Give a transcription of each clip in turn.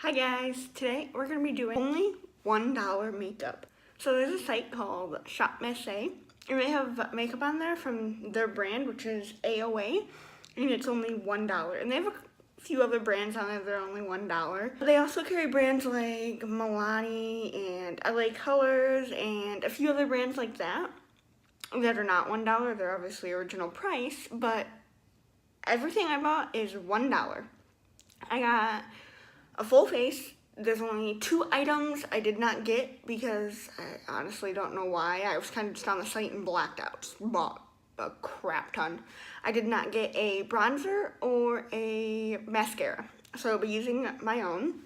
Hi guys, today we're going to be doing only $1 makeup. So there's a site called Shop Messay, and they have makeup on there from their brand, which is AOA, and it's only $1. And they have a few other brands on there that are only $1. They also carry brands like Milani and LA Colors and a few other brands like that are not $1. They're obviously original price, but everything I bought is $1. I got a full face. There's only 2 items I did not get because I honestly don't know why. I was kind of just on the site and blacked out. Just bought a crap ton. I did not get a bronzer or a mascara, so I'll be using my own,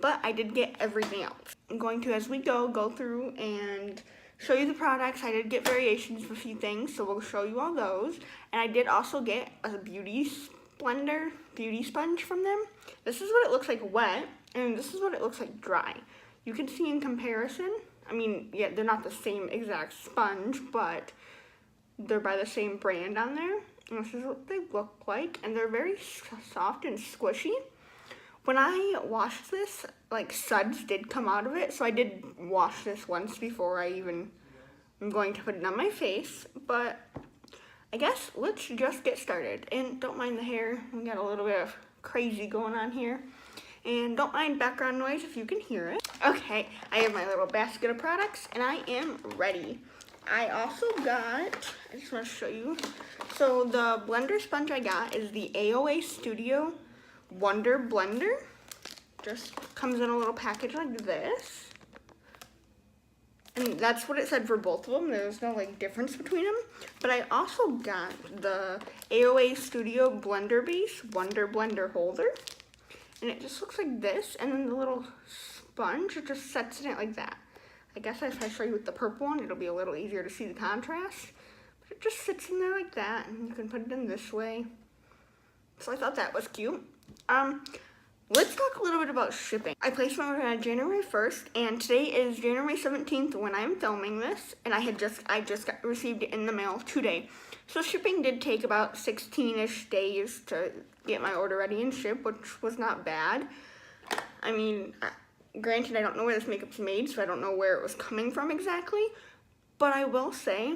but I did get everything else. I'm going to, as we go through and show you the products. I did get variations of a few things, so we'll show you all those. And I did also get a beauty sponge from them. This is what it looks like wet, and this is what it looks like dry. You can see in comparison, I mean, yeah, they're not the same exact sponge, but they're by the same brand on there. And this is what they look like, and they're very soft and squishy. When I washed this, like, suds did come out of it, so I did wash this once before I even am going to put it on my face, but I guess let's just get started. And don't mind the hair, we got a little bit of crazy going on here. And don't mind background noise if you can hear it. Okay, I have my little basket of products and I am ready. I also got, I just want to show you. So the blender sponge I got is the AOA Studio Wonder Blender. Just comes in a little package like this. And that's what it said for both of them. There's no like difference between them. But I also got the AOA Studio Blender Base Wonder Blender Holder. And it just looks like this. And then the little sponge, it just sets in it like that. I guess if I show you with the purple one, it'll be a little easier to see the contrast. But it just sits in there like that. And you can put it in this way. So I thought that was cute. Let's talk a little bit about shipping. I placed my order on January 1st, and today is January 17th when I'm filming this, and I just received it in the mail today. So shipping did take about 16-ish days to get my order ready and ship, which was not bad. I mean, granted, I don't know where this makeup's made, so I don't know where it was coming from exactly, but I will say,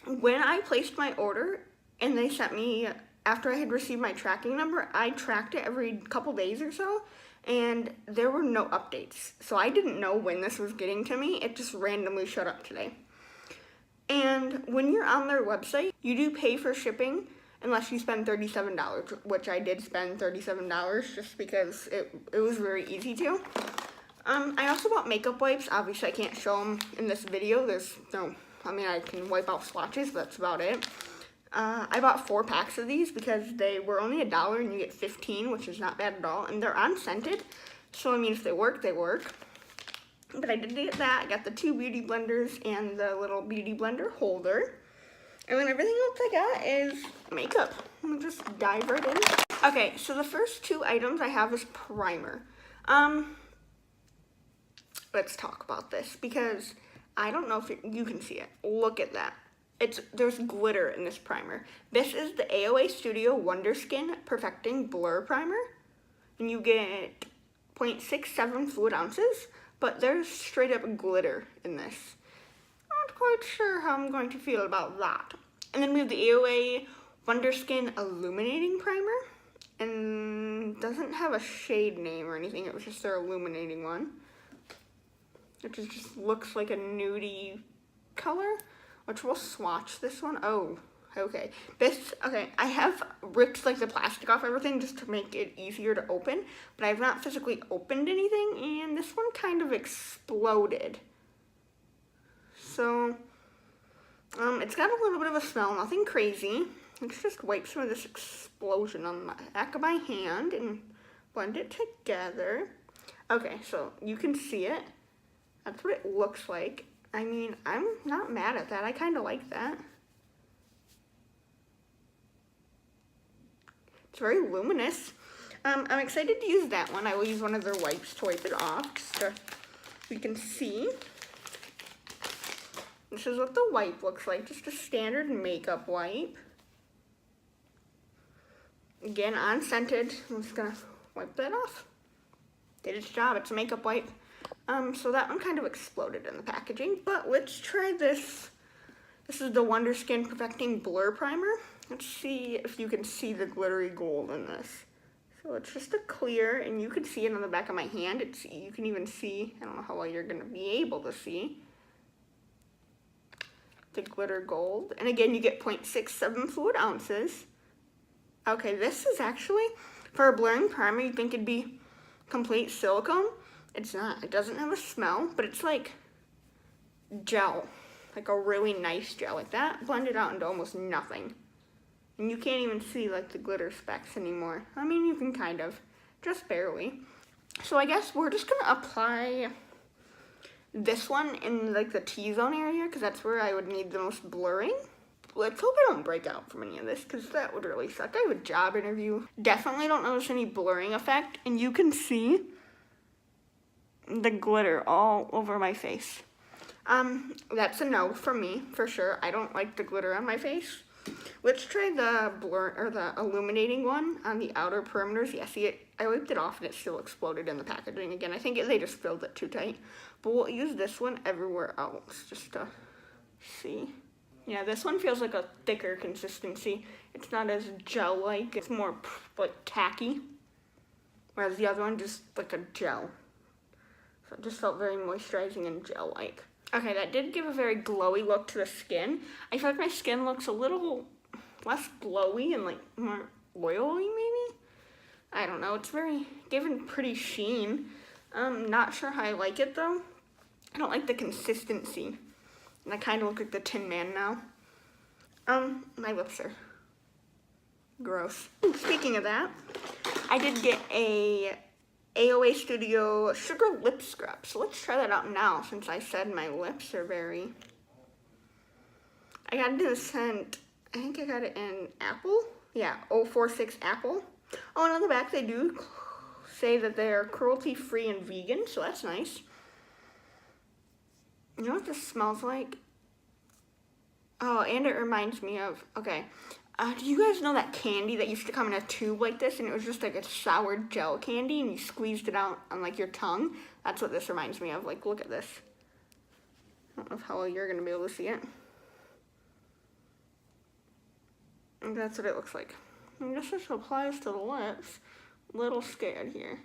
when I placed my order and they sent me, after I had received my tracking number, I tracked it every couple days or so, and there were no updates. So I didn't know when this was getting to me. It just randomly showed up today. And when you're on their website, you do pay for shipping unless you spend $37, which I did spend $37 just because it was very easy to. I also bought makeup wipes. Obviously, I can't show them in this video. I can wipe out swatches, but that's about it. I bought 4 packs of these because they were only $1 and you get 15, which is not bad at all. And they're unscented, so I mean, if they work, they work. But I did get that. I got the 2 beauty blenders and the little beauty blender holder. And then everything else I got is makeup. Let me just dive right in. Okay, so the first 2 items I have is primer. Let's talk about this because I don't know if you can see it. Look at that. There's glitter in this primer. This is the AOA Studio Wonder Skin Perfecting Blur Primer. And you get 0.67 fluid ounces, but there's straight up glitter in this. Not quite sure how I'm going to feel about that. And then we have the AOA Wonder Skin Illuminating Primer. And doesn't have a shade name or anything, it was just their illuminating one. It just looks like a nudie color. Which we'll swatch this one. Oh, okay. I have ripped like the plastic off everything just to make it easier to open, but I have not physically opened anything, and this one kind of exploded. So, it's got a little bit of a smell, nothing crazy. Let's just wipe some of this explosion on the back of my hand and blend it together. Okay, so you can see it. That's what it looks like. I mean, I'm not mad at that. I kind of like that. It's very luminous. I'm excited to use that one. I will use one of their wipes to wipe it off, just so we can see. This is what the wipe looks like, just a standard makeup wipe. Again, unscented. I'm just gonna wipe that off. did its job. It's a makeup wipe. So that one kind of exploded in the packaging, but let's try this. This is the Wonder Skin Perfecting Blur Primer. Let's see if you can see the glittery gold in this. So it's just a clear, and you can see it on the back of my hand. You can even see, I don't know how well you're gonna be able to see, the glitter gold. And again, you get 0.67 fluid ounces. Okay, this is actually, for a blurring primer, you'd think it'd be complete silicone. It's not. It doesn't have a smell, but it's like gel, like a really nice gel. Like that blended out into almost nothing. And you can't even see like the glitter specks anymore. I mean, you can kind of, just barely. So I guess we're just gonna apply this one in like the T-zone area, because that's where I would need the most blurring. Let's hope I don't break out from any of this, because that would really suck. I have a job interview. Definitely don't notice any blurring effect, and you can see the glitter all over my face. That's a no for me, for sure. I don't like the glitter on my face. Let's try the blur, or the illuminating one on the outer perimeters. Yeah, see it, I wiped it off and it still exploded in the packaging again. I think they just filled it too tight. But we'll use this one everywhere else, just to see. Yeah, this one feels like a thicker consistency. It's not as gel-like, it's more like tacky. Whereas the other one just like a gel. So it just felt very moisturizing and gel-like. Okay, that did give a very glowy look to the skin. I feel like my skin looks a little less glowy and like more oily maybe? I don't know, it's very given pretty sheen. Not sure how I like it though. I don't like the consistency. And I kind of look like the Tin Man now. My lips are gross. Speaking of that, I did get a AOA Studio Sugar Lip Scrub. So let's try that out now, since I said my lips are very... I got it in the scent, I think I got it in Apple. Yeah, 046 Apple. Oh, and on the back they do say that they are cruelty-free and vegan, so that's nice. You know what this smells like? Oh, and it reminds me of, okay, do you guys know that candy that used to come in a tube like this, and it was just like a sour gel candy, and you squeezed it out on like your tongue? That's what this reminds me of. Like, look at this. I don't know how well you're gonna be able to see it. And that's what it looks like. I guess this applies to the lips. A little scared here.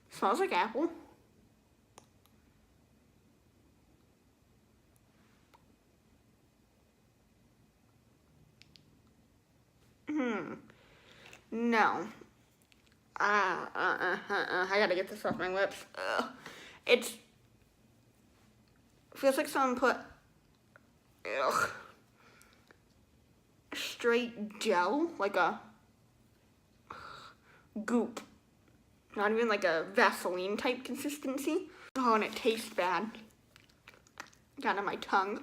Smells like apple. No. I gotta get this off my lips. It feels like someone put straight gel, like a goop. Not even like a Vaseline type consistency. Oh, and it tastes bad. Got on my tongue.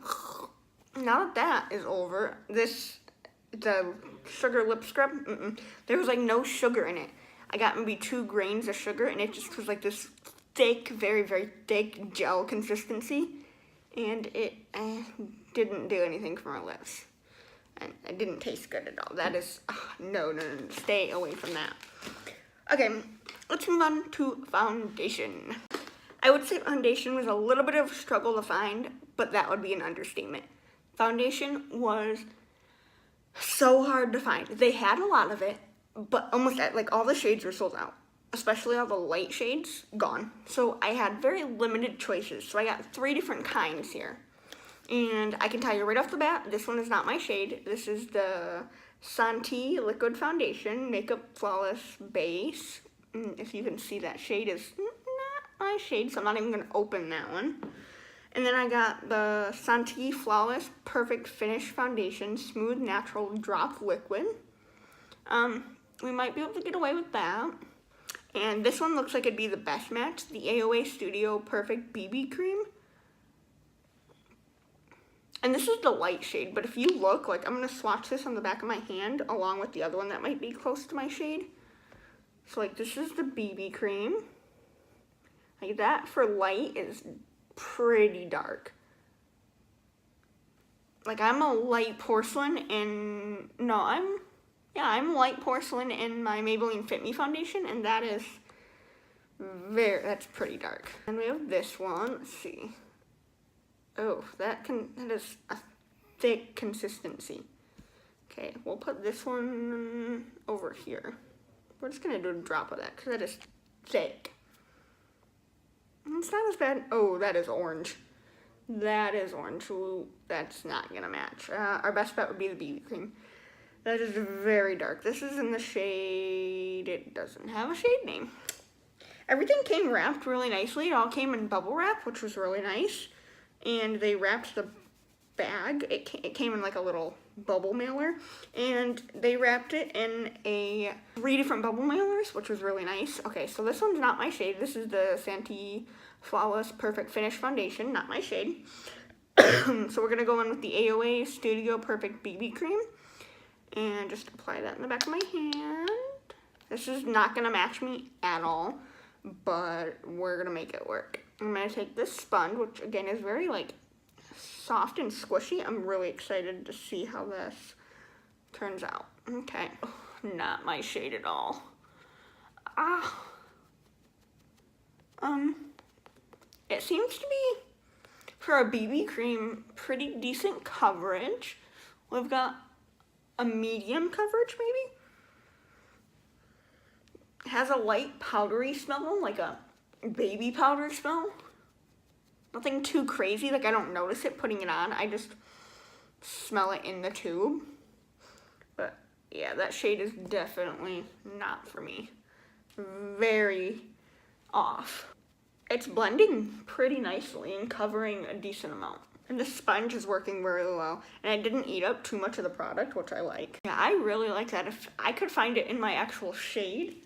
Now that that is over, the sugar lip scrub, there was like no sugar in it. I got maybe 2 grains of sugar, and it just was like this thick, very, very thick gel consistency. And it didn't do anything for my lips. And it didn't taste good at all. That is, no, stay away from that. Okay, let's move on to foundation. I would say foundation was a little bit of a struggle to find, but that would be an understatement. Foundation was so hard to find. They had a lot of it, but almost like all the shades were sold out, especially all the light shades, gone. So I had very limited choices. So I got 3 different kinds here. And I can tell you right off the bat, this one is not my shade. This is the Santi Liquid Foundation Makeup Flawless Base. If you can see, that shade is not my shade, so I'm not even gonna open that one. And then I got the Santi Flawless Perfect Finish Foundation Smooth Natural Drop Liquid. We might be able to get away with that. And this one looks like it'd be the best match, the AOA Studio Perfect BB Cream. And this is the light shade, but if you look, like, I'm gonna swatch this on the back of my hand along with the other one that might be close to my shade. So like, this is the BB cream. Like, that for light is pretty dark. Like, I'm a light porcelain, and no, I'm Yeah, I'm light porcelain in my Maybelline Fit Me foundation, and that is that's pretty dark. And we have this one. Let's see. Oh, that is a thick consistency. Okay, we'll put this one over here. We're just gonna do a drop of that because that is thick. It's not as bad. Oh, that is orange. That is orange. Ooh, that's not gonna match. Our best bet would be the BB cream. That is very dark. This is in the shade, it doesn't have a shade name. Everything came wrapped really nicely. It all came in bubble wrap, which was really nice. And they wrapped the bag. It came in like a little bubble mailer. And they wrapped it in 3 different bubble mailers, which was really nice. Okay, so this one's not my shade. This is the Santee Flawless Perfect Finish Foundation, not my shade. So we're gonna go in with the AOA Studio Perfect BB Cream. And just apply that in the back of my hand. This is not gonna match me at all, but we're gonna make it work. I'm gonna take this sponge, which again is very like soft and squishy. I'm really excited to see how this turns out. Okay, not my shade at all. It seems to be, for a BB cream, pretty decent coverage. We've got a medium coverage, maybe. It has a light powdery smell, like a baby powder smell. Nothing too crazy, like I don't notice it putting it on. I just smell it in the tube. But yeah, that shade is definitely not for me. Very off. It's blending pretty nicely and covering a decent amount. And the sponge is working really well. And I didn't eat up too much of the product, which I like. Yeah, I really like that. If I could find it in my actual shade.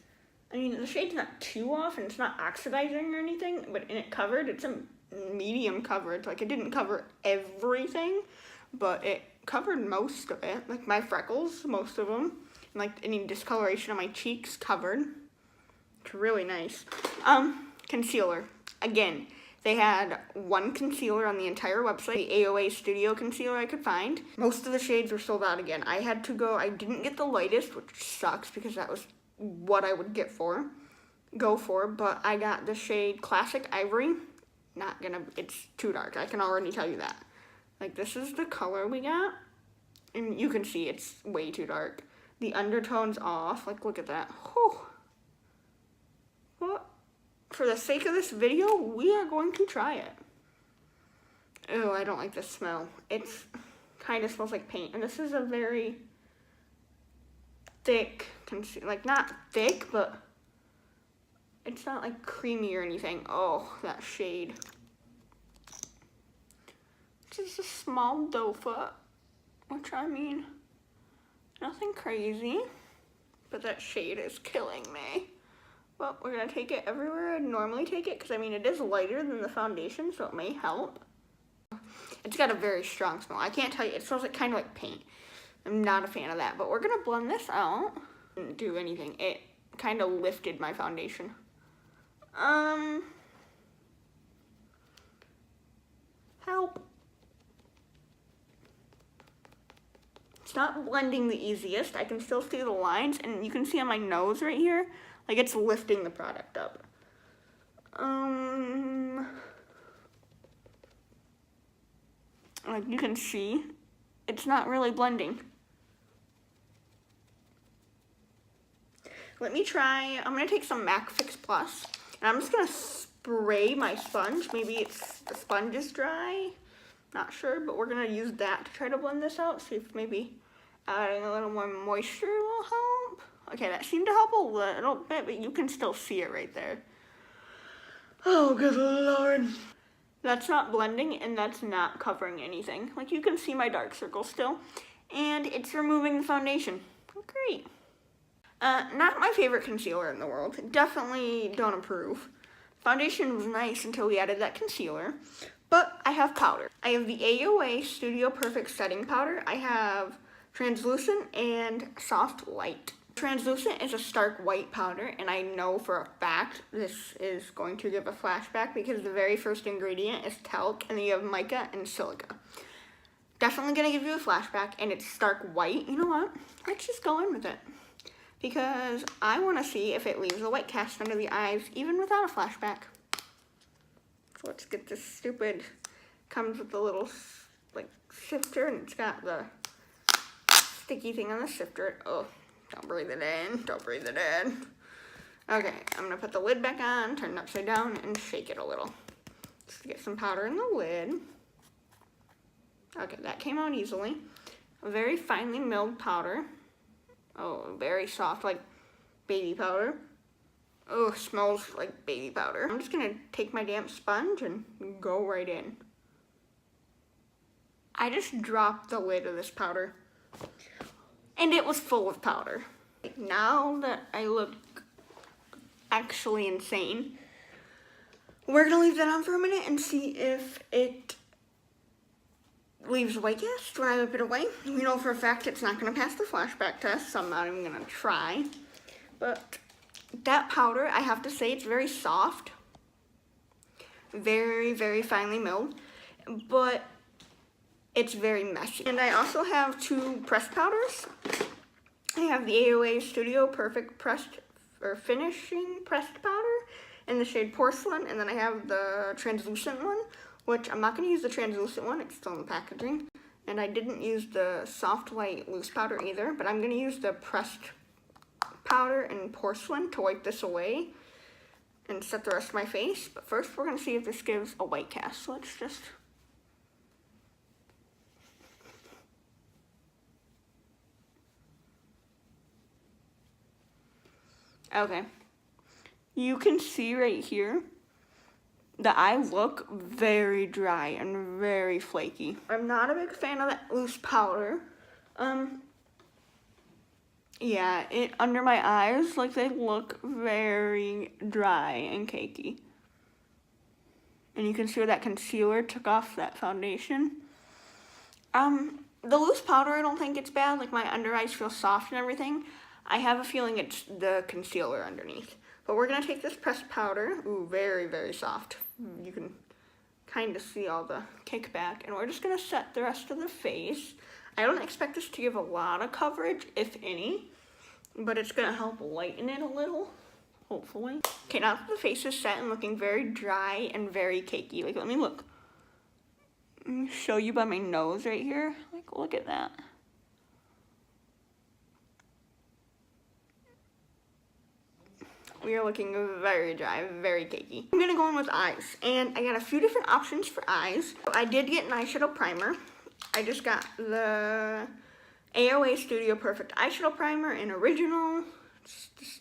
I mean, the shade's not too off and it's not oxidizing or anything, but in it covered, it's a medium coverage. Like, it didn't cover everything, but it covered most of it. Like, my freckles, most of them. And, like, any discoloration on my cheeks covered. It's really nice. Concealer. Again, they had one concealer on the entire website, the AOA Studio concealer I could find. Most of the shades were sold out again. I didn't get the lightest, which sucks because that was what I would go for, but I got the shade Classic Ivory. It's too dark. I can already tell you that. Like, this is the color we got, and you can see it's way too dark. The undertone's off. Like, look at that. Whew. What? For the sake of this video, we are going to try it. Oh, I don't like the smell. It's kind of smells like paint. And this is a very thick concealer. Like, not thick, but it's not like creamy or anything. Oh, that shade. This is a small doe foot, which I mean, nothing crazy, but that shade is killing me. Well, we're going to take it everywhere I'd normally take it, because, I mean, it is lighter than the foundation, so it may help. It's got a very strong smell. I can't tell you. It smells like kind of like paint. I'm not a fan of that, but we're going to blend this out. Didn't do anything. It kind of lifted my foundation. Help. It's not blending the easiest. I can still see the lines, and you can see on my nose right here, like it's lifting the product up. Like you can see, it's not really blending. Let me try, I'm gonna take some MAC Fix Plus, and I'm just gonna spray my sponge. Maybe the sponge is dry, not sure, but we're gonna use that to try to blend this out, see if maybe adding a little more moisture will help. Okay, that seemed to help a little bit, but you can still see it right there. Oh, good Lord. That's not blending, and that's not covering anything. Like, you can see my dark circles still, and it's removing the foundation. Great. Not my favorite concealer in the world. Definitely don't approve. Foundation was nice until we added that concealer, but I have powder. I have the AOA Studio Perfect Setting Powder. I have translucent and soft light. Translucent is a stark white powder, and I know for a fact this is going to give a flashback because the very first ingredient is talc, and then you have mica and silica. Definitely gonna give you a flashback, and it's stark white. You know what? Let's just go in with it. Because I wanna see if it leaves a white cast under the eyes, even without a flashback. So let's get this stupid, comes with the little, like, sifter, and it's got the sticky thing on the sifter. Oh, don't breathe it in, don't breathe it in. Okay, I'm gonna put the lid back on, turn it upside down, and shake it a little. Just to get some powder in the lid. Okay, that came out easily. A very finely milled powder. Oh, very soft, like baby powder. Oh, smells like baby powder. I'm just gonna take my damp sponge and go right in. I just dropped the lid of this powder, and it was full of powder. Now that I look actually insane, we're gonna leave that on for a minute and see if it leaves a white cast when I whip it away. We know for a fact it's not gonna pass the flashback test, so I'm not even gonna try. But that powder, I have to say, it's very soft. Very, very finely milled. But it's very messy. And I also have two pressed powders. I have the AOA Studio Perfect Pressed or Finishing Pressed Powder in the shade Porcelain, and then I have the translucent one, which I'm not going to use the translucent one, it's still in the packaging. And I didn't use the soft white loose powder either, but I'm going to use the pressed powder in Porcelain to wipe this away and set the rest of my face. But first we're going to see if this gives a white cast. So let's just... Okay. You can see right here the eyes look very dry and very flaky. I'm not a big fan of that loose powder. Yeah, under my eyes, like, they look very dry and cakey. And you can see where that concealer took off that foundation. The loose powder, I don't think it's bad. Like, my under eyes feel soft and everything. I have a feeling it's the concealer underneath. But we're gonna take this pressed powder. Ooh, very, very soft. You can kind of see all the kickback. And we're just gonna set the rest of the face. I don't expect this to give a lot of coverage, if any, but it's gonna help lighten it a little, hopefully. Okay, now that the face is set and looking very dry and very cakey, like, let me look. Let me show you by my nose right here. Like, look at that. We are looking very dry, very cakey. I'm gonna go in with eyes, and I got a few different options for eyes. I did get an eyeshadow primer. I just got the AOA Studio Perfect Eyeshadow Primer in original, just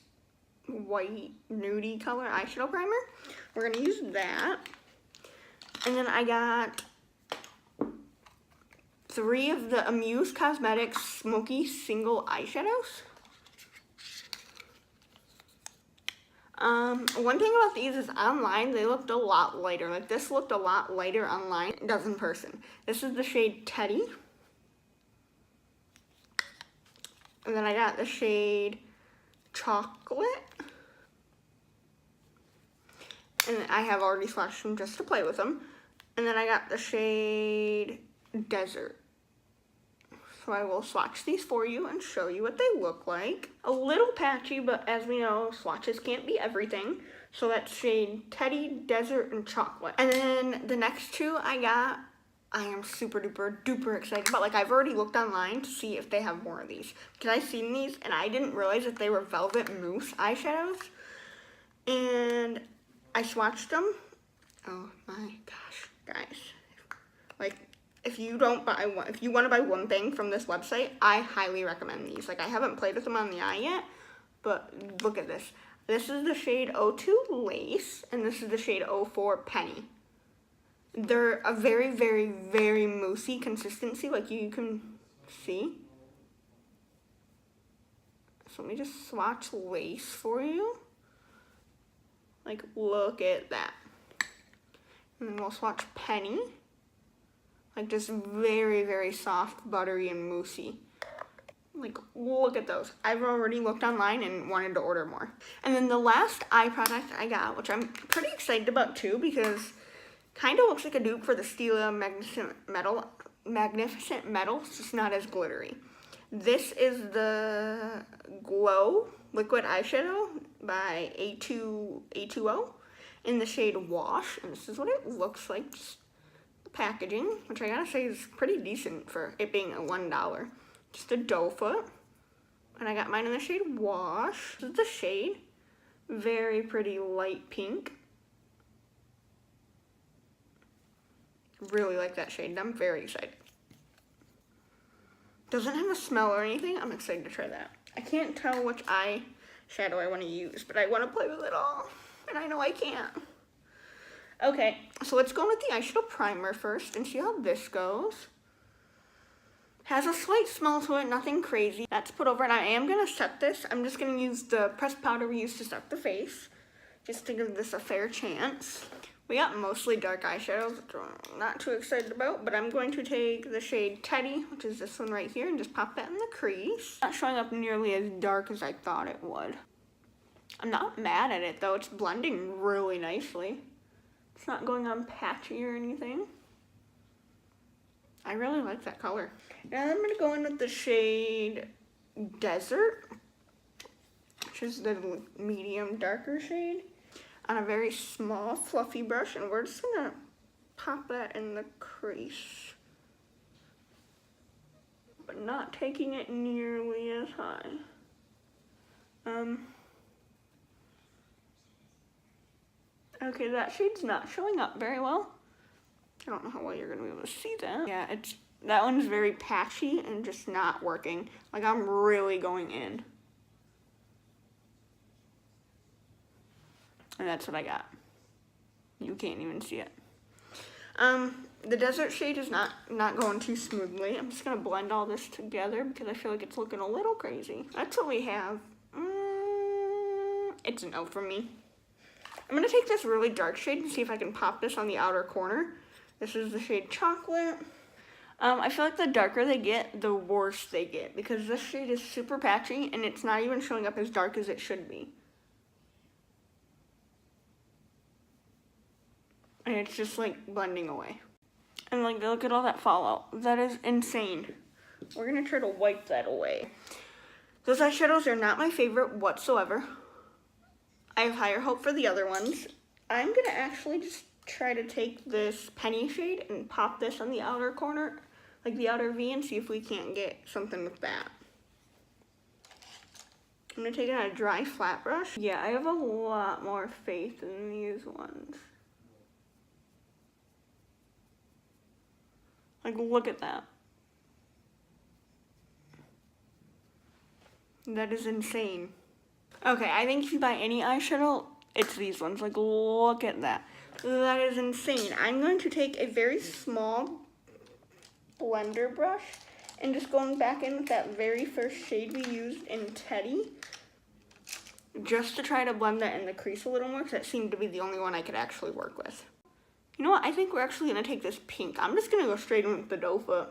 white nudie color eyeshadow primer. We're gonna use that. And then I got 3 of the Amuse Cosmetics Smoky Single Eyeshadows. One thing about these is online, they looked a lot lighter. Like, this looked a lot lighter online than it does in person. This is the shade Teddy. And then I got the shade Chocolate. And I have already swatched them just to play with them. And then I got the shade Desert. So I will swatch these for you and show you what they look like. A little patchy, but as we know, swatches can't be everything. So that's shade Teddy, Desert, and Chocolate. And then the next 2 I am super duper excited about. Like, I've already looked online to see if they have more of these, because I've seen these and I didn't realize that they were Velvet Mousse eyeshadows. And I swatched them. Oh my gosh, guys. Like, if you want to buy one thing from this website, I highly recommend these. Like, I haven't played with them on the eye yet, but look at this. This is the shade 02 Lace, and this is the shade 04 Penny. They're a very, very, very moussey consistency, like you can see. So let me just swatch Lace for you. Like, look at that. And then we'll swatch Penny. Like, just very, very soft, buttery, and moussey. Like, look at those. I've already looked online and wanted to order more. And then the last eye product I got, which I'm pretty excited about too, because kind of looks like a dupe for the Stila Magnificent Metal Magnificent Metal, it's just not as glittery. This is the Glow Liquid Eyeshadow by A2O in the shade Wash, and this is what it looks like. Just the packaging, which I gotta say is pretty decent for it being a $1. Just a doe foot, and I got mine in the shade Wash. This is the shade, very pretty light pink. Really like that shade. I'm very excited. Doesn't have a smell or anything. I'm excited to try that. I can't tell which eyeshadow I want to use, but I want to play with it all, and I know I can't. Okay, so let's go with the eyeshadow primer first and see how this goes. Has a slight smell to it, nothing crazy. That's put over, and I am going to set this. I'm just going to use the pressed powder we used to set the face, just to give this a fair chance. We got mostly dark eyeshadows, which I'm not too excited about, but I'm going to take the shade Teddy, which is this one right here, and just pop that in the crease. Not showing up nearly as dark as I thought it would. I'm not mad at it, though. It's blending really nicely. It's not going on patchy or anything. I really like that color. And I'm going to go in with the shade Desert, which is the medium darker shade, on a very small fluffy brush, and we're just gonna pop that in the crease, but not taking it nearly as high. Okay, that shade's not showing up very well. I don't know how well you're gonna be able to see that. Yeah, that one's very patchy and just not working. Like, I'm really going in. And that's what I got. You can't even see it. The Desert shade is not going too smoothly. I'm just going to blend all this together because I feel like it's looking a little crazy. That's what we have. It's a no for me. I'm going to take this really dark shade and see if I can pop this on the outer corner. This is the shade Chocolate. I feel like the darker they get, the worse they get, because this shade is super patchy and it's not even showing up as dark as it should be. And it's just like blending away. And like, look at all that fallout. That is insane. We're gonna try to wipe that away. Those eyeshadows are not my favorite whatsoever. I have higher hope for the other ones. I'm gonna actually just try to take this Penny shade and pop this on the outer corner, like the outer V, and see if we can't get something with that. I'm gonna take it on a dry flat brush. Yeah, I have a lot more faith in these ones. Like, look at that. That is insane. Okay, I think if you buy any eyeshadow, it's these ones. Like, look at that. That is insane. I'm going to take a very small blender brush and just going back in with that very first shade we used in Teddy, just to try to blend that in the crease a little more, because that seemed to be the only one I could actually work with. You know what? I think we're actually going to take this pink. I'm just going to go straight in with the doe foot.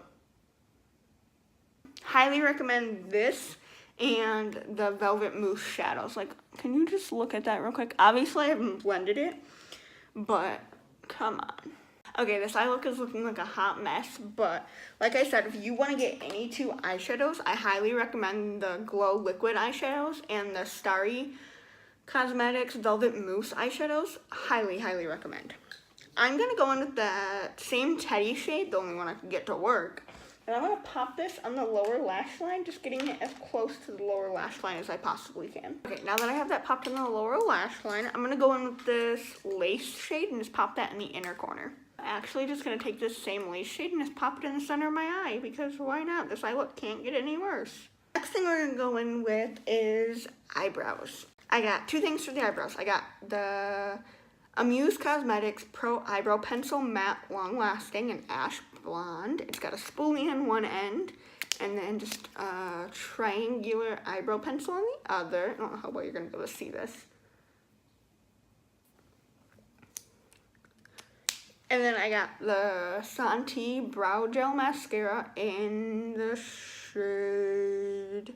Highly recommend this and the Velvet Mousse shadows. Like, can you just look at that real quick? Obviously, I haven't blended it, but come on. Okay, this eye look is looking like a hot mess, but like I said, if you want to get any two eyeshadows, I highly recommend the Glow Liquid eyeshadows and the Starry Cosmetics Velvet Mousse eyeshadows. Highly, highly recommend. I'm going to go in with that same Teddy shade, the only one I can get to work. And I'm going to pop this on the lower lash line, just getting it as close to the lower lash line as I possibly can. Okay, now that I have that popped on the lower lash line, I'm going to go in with this lace shade and just pop that in the inner corner. I'm actually just going to take this same lace shade and just pop it in the center of my eye, because why not? This eye look can't get any worse. Next thing we're going to go in with is eyebrows. I got two things for the eyebrows. I got the Amuse Cosmetics Pro Eyebrow Pencil Matte Long Lasting in Ash Blonde. It's got a spoolie on one end, and then just a triangular eyebrow pencil on the other. I don't know how well you're going to be able to see this. And then I got the Santi Brow Gel Mascara in the shade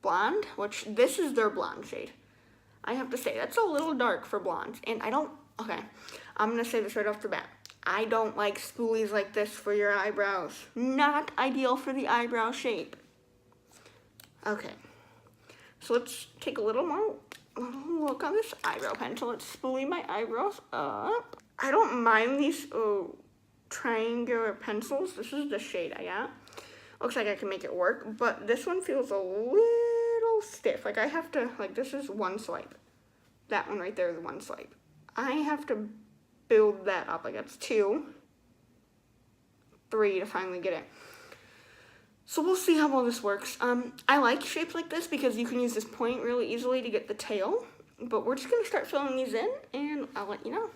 Blonde, which this is their blonde shade. I have to say, that's a little dark for blondes, and okay, I'm going to say this right off the bat. I don't like spoolies like this for your eyebrows. Not ideal for the eyebrow shape. Okay, so let's take a little look on this eyebrow pencil. Let's spoolie my eyebrows up. I don't mind these triangular pencils. This is the shade I got. Looks like I can make it work, but this one feels a little stiff. Like I have to, like this is one swipe. That one right there is one swipe. I have to build that up. Like that's 2, 3 to finally get it. So we'll see how well this works. I like shapes like this because you can use this point really easily to get the tail, but we're just gonna start filling these in and I'll let you know.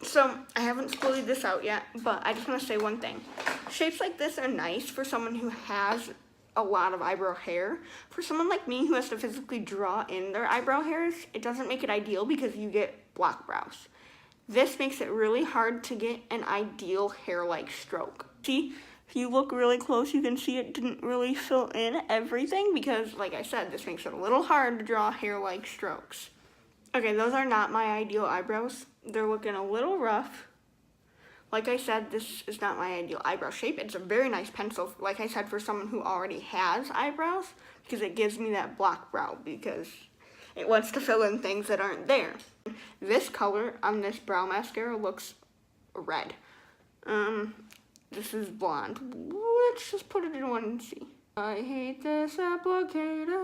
So I haven't spoolied this out yet, but I just wanna say one thing. Shapes like this are nice for someone who has a lot of eyebrow hair. For someone like me who has to physically draw in their eyebrow hairs, it doesn't make it ideal because you get block brows. This makes it really hard to get an ideal hair-like stroke. See? If you look really close, you can see it didn't really fill in everything because, like I said, this makes it a little hard to draw hair-like strokes. Okay, those are not my ideal eyebrows. They're looking a little rough. Like I said, this is not my ideal eyebrow shape. It's a very nice pencil, like I said, for someone who already has eyebrows because it gives me that block brow because it wants to fill in things that aren't there. This color on this brow mascara looks red. This is blonde. Let's just put it in one and see. I hate this applicator.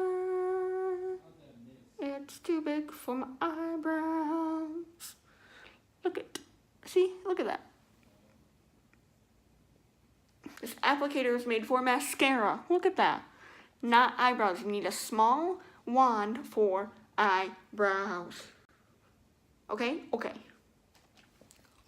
It's too big for my eyebrows. Look at that. This applicator is made for mascara. Look at that. Not eyebrows. You need a small wand for eyebrows. Okay? Okay.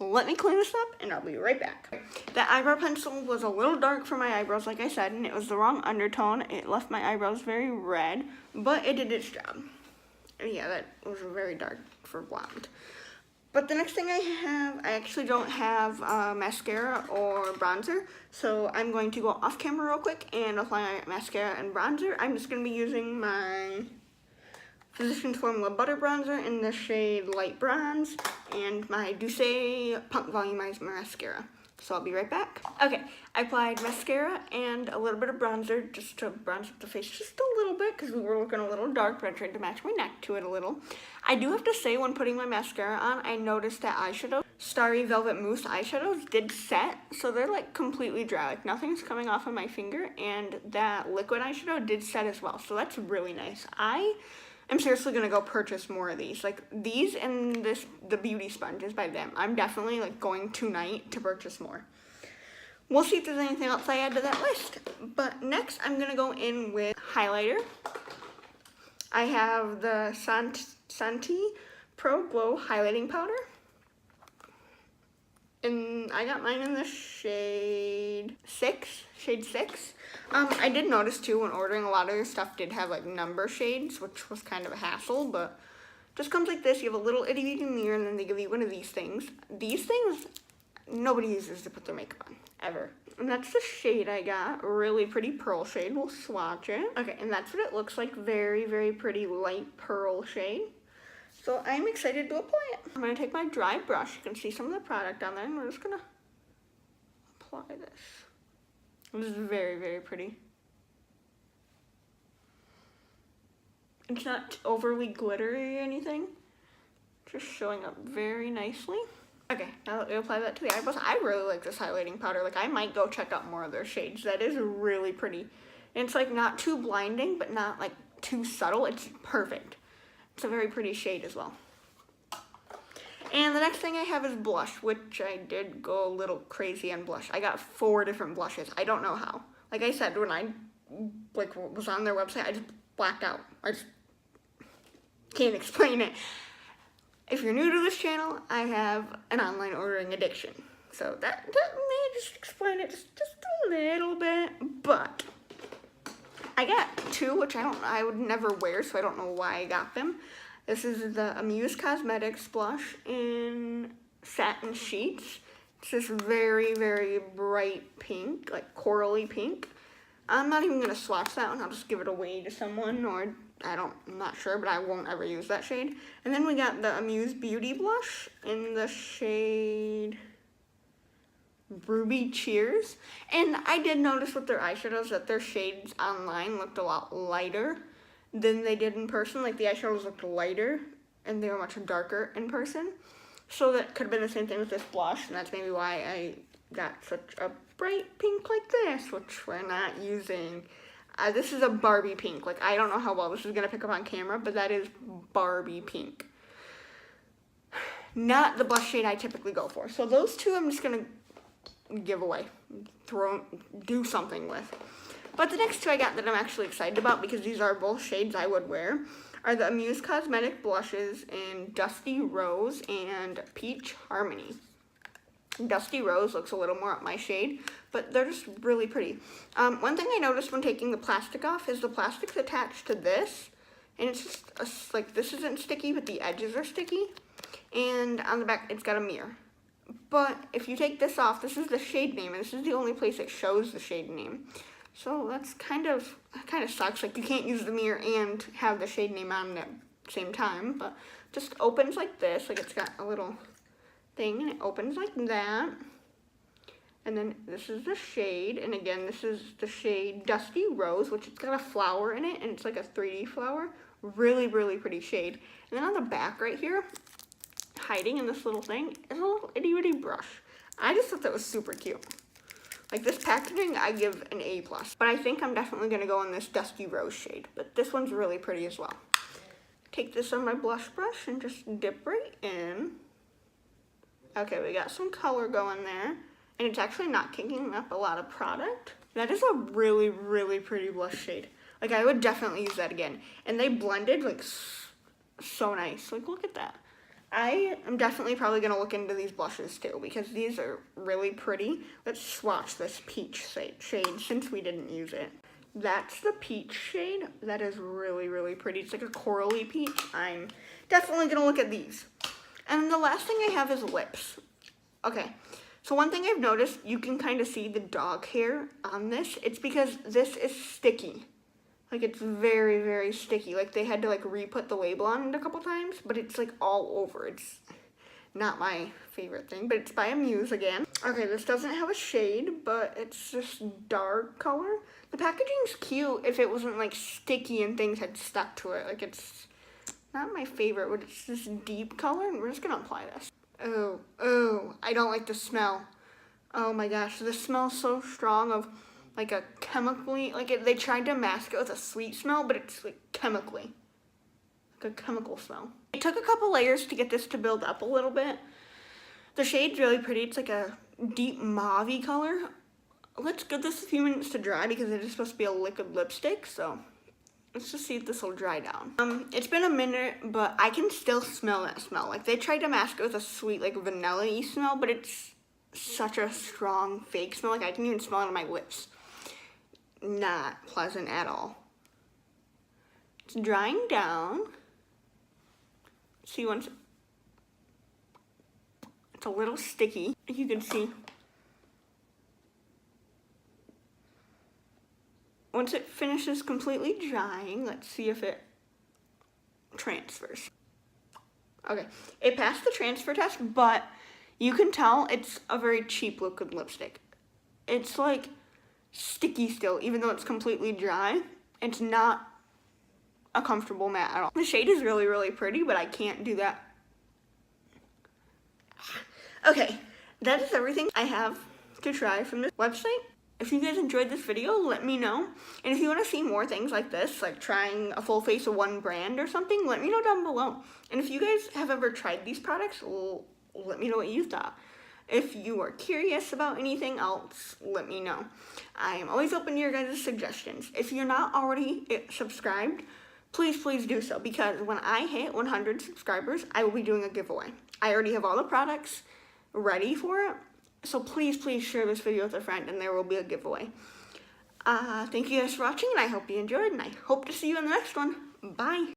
Let me clean this up and I'll be right back. The eyebrow pencil was a little dark for my eyebrows, like I said, and it was the wrong undertone. It left my eyebrows very red, but it did its job. Yeah, that was very dark for blonde. But the next thing I actually don't have mascara or bronzer, so I'm going to go off camera real quick and apply my mascara and bronzer. I'm just going to be using my Physicians Formula Butter Bronzer in the shade Light Bronze and my Douce Pump Volumized Mascara. So I'll be right back. Okay, I applied mascara and a little bit of bronzer just to bronze up the face just a little bit because we were looking a little dark, but I tried to match my neck to it a little. I do have to say when putting my mascara on, I noticed that eyeshadow, Starry Velvet Mousse eyeshadows did set, so they're like completely dry, like nothing's coming off of my finger, and that liquid eyeshadow did set as well, so that's really nice. I'm seriously gonna go purchase more of these. Like these and the beauty sponges by them. I'm definitely like going tonight to purchase more. We'll see if there's anything else I add to that list. But next I'm gonna go in with highlighter. I have the Santi Pro Glow Highlighting Powder. And I got mine in the shade 6. I did notice too when ordering a lot of your stuff did have like number shades, which was kind of a hassle, but just comes like this. You have a little itty bitty mirror and then they give you one of these things. These things, nobody uses to put their makeup on, ever. And that's the shade I got, really pretty pearl shade. We'll swatch it. Okay, and that's what it looks like, very, very pretty light pearl shade. So I'm excited to apply it. I'm gonna take my dry brush. You can see some of the product on there, and we're just gonna apply this. This is very, very pretty. It's not overly glittery or anything. Just showing up very nicely. Okay, now that we apply that to the eyebrows, I really like this highlighting powder. Like I might go check out more of their shades. That is really pretty. And it's like not too blinding, but not like too subtle. It's perfect. It's a very pretty shade as well. And the next thing I have is blush, which I did go a little crazy on blush. I got 4 different blushes. I don't know how. Like I said, when I was on their website, I just blacked out. I just can't explain it. If you're new to this channel, I have an online ordering addiction. So that may just explain it just a little bit, but I got 2, which I would never wear, so I don't know why I got them. This is the Amuse Cosmetics blush in Satin Sheets. It's this very, very bright pink, like corally pink. I'm not even gonna swatch that one. I'll just give it away to someone, or I'm not sure, but I won't ever use that shade. And then we got the Amuse Beauty blush in the shade Ruby Cheers. And I did notice with their eyeshadows that their shades online looked a lot lighter than they did in person. Like the eyeshadows looked lighter and they were much darker in person. So that could have been the same thing with this blush, and that's maybe why I got such a bright pink like this, which we're not using. This is a Barbie pink. Like, I don't know how well this is going to pick up on camera, but that is Barbie pink. Not the blush shade I typically go for. So those two I'm just going to give away, do something with. But the next two I got that I'm actually excited about, because these are both shades I would wear, are the Amuse Cosmetic blushes in Dusty Rose and Peach Harmony. Dusty Rose looks a little more up my shade, but they're just really pretty. One thing I noticed when taking the plastic off is the plastic's attached to this, and it's just like, this isn't sticky, but the edges are sticky, and on the back it's got a mirror. But if you take this off, this is the shade name, and this is the only place it shows the shade name. So that's kind of sucks. Like, you can't use the mirror and have the shade name on at the same time, but just opens like this. Like, it's got a little thing, and it opens like that. And then this is the shade, and again, this is the shade Dusty Rose, which it's got a flower in it, and it's like a 3D flower. Really, really pretty shade. And then on the back right here, hiding in this little thing, is a little itty-bitty brush. I just thought that was super cute. Like, this packaging, I give an A+. But I think I'm definitely going to go in this Dusty Rose shade. But this one's really pretty as well. Take this on my blush brush and just dip right in. Okay, we got some color going there. And it's actually not kicking up a lot of product. That is a really, really pretty blush shade. Like, I would definitely use that again. And they blended, like, so nice. Like, look at that. I am definitely probably going to look into these blushes too, because these are really pretty. Let's swatch this peach shade since we didn't use it. That's the peach shade. That is really, really pretty. It's like a corally peach. I'm definitely going to look at these. And the last thing I have is lips. Okay, so one thing I've noticed, you can kind of see the dog hair on this. It's because this is sticky. Like, it's very, very sticky. Like, they had to, like, re-put the label on it a couple times, but it's, like, all over. It's not my favorite thing, but it's by Amuse again. Okay, this doesn't have a shade, but it's just dark color. The packaging's cute if it wasn't, like, sticky and things had stuck to it. Like, it's not my favorite, but it's this deep color, and we're just gonna apply this. Oh, I don't like the smell. Oh my gosh, the smell's so strong of, like, a chemically, like, they tried to mask it with a sweet smell, but it's, like, chemically. Like a chemical smell. It took a couple layers to get this to build up a little bit. The shade's really pretty. It's like a deep mauve-y color. Let's give this a few minutes to dry because it is supposed to be a liquid lipstick, so let's just see if this will dry down. It's been a minute, but I can still smell that smell. Like, they tried to mask it with a sweet, like, vanilla-y smell, but it's such a strong fake smell. Like, I can even smell it on my lips. Not pleasant at all. It's drying down. See, once it's a little sticky, you can see. Once it finishes completely drying, let's see if it transfers. Okay, it passed the transfer test, but you can tell it's a very cheap liquid lipstick. It's like sticky still, even though it's completely dry. It's not a comfortable matte at all. The shade is really, really pretty, but I can't do that. Okay, that is everything I have to try from this website. If you guys enjoyed this video, let me know. And if you want to see more things like this, like trying a full face of one brand or something, let me know down below. And if you guys have ever tried these products, let me know what you thought. If you are curious about anything else, let me know. I am always open to your guys' suggestions. If you're not already subscribed, please do so, because when I hit 100 subscribers, I will be doing a giveaway. I already have all the products ready for it, so please share this video with a friend, and there will be a giveaway. Thank you guys for watching, and I hope you enjoyed, and I hope to see you in the next one. Bye!